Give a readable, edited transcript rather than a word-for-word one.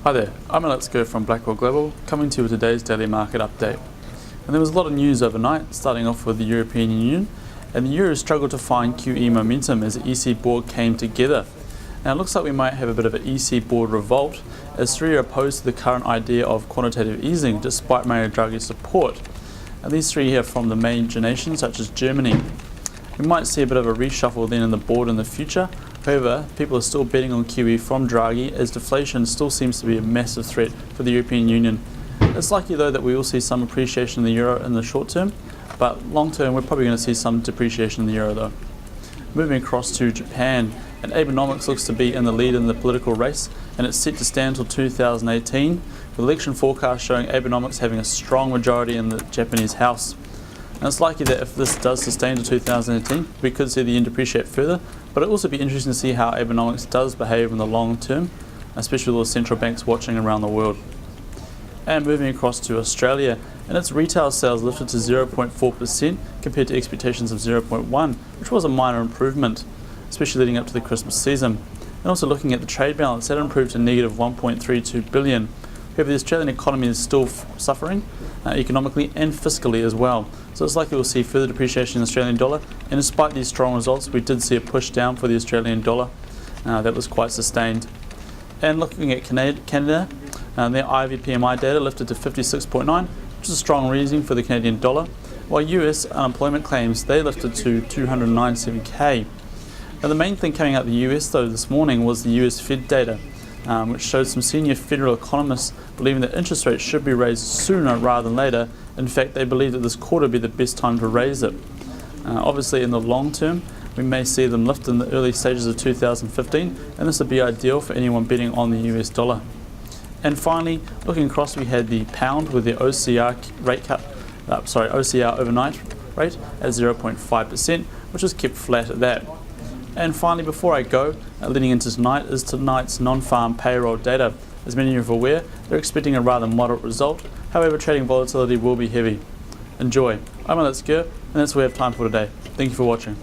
Hi there, I'm Alex Go from Blackwell Global, coming to you with today's daily market update. And there was a lot of news overnight, starting off with the European Union, and the Euro struggled to find QE momentum as the EC board came together. Now it looks like we might have a bit of an EC board revolt, as three are opposed to the current idea of quantitative easing despite Mario Draghi's support. And these three here from the major nations such as Germany. We might see a bit of a reshuffle then in the board in the future. However, people are still betting on QE from Draghi as deflation still seems to be a massive threat for the European Union. It's likely though that we will see some appreciation in the euro in the short term, but long term we're probably going to see some depreciation in the euro though. Moving across to Japan, and Abenomics looks to be in the lead in the political race, and it's set to stand until 2018, with election forecasts showing Abenomics having a strong majority in the Japanese House. And it's likely that if this does sustain to 2018, we could see the yen depreciate further, but it'll also be interesting to see how Abenomics does behave in the long term, especially with all the central banks watching around the world. And moving across to Australia, and its retail sales lifted to 0.4% compared to expectations of 0.1%, which was a minor improvement, especially leading up to the Christmas season. And also looking at the trade balance, that improved to negative 1.32 billion. However, the Australian economy is still suffering economically and fiscally as well. So it's likely we'll see further depreciation in the Australian dollar. And despite these strong results, we did see a push down for the Australian dollar. That was quite sustained. And looking at Canada, their IVPMI data lifted to 56.9, which is a strong reading for the Canadian dollar. While US unemployment claims, they lifted to 297k. Now the main thing coming out of the US though this morning was the US Fed data, which showed some senior federal economists believing that interest rates should be raised sooner rather than later. In fact, they believe that this quarter would be the best time to raise it. Obviously, in the long term, we may see them lift in the early stages of 2015, and this would be ideal for anyone betting on the US dollar. And finally, looking across, we had the pound with the OCR rate cut, OCR overnight rate at 0.5%, which was kept flat at that. And finally, before I go, leading into tonight is tonight's non-farm payroll data. As many of you are aware, they're expecting a rather moderate result. However, trading volatility will be heavy. Enjoy. I'm Alex Ger, and that's what we have time for today. Thank you for watching.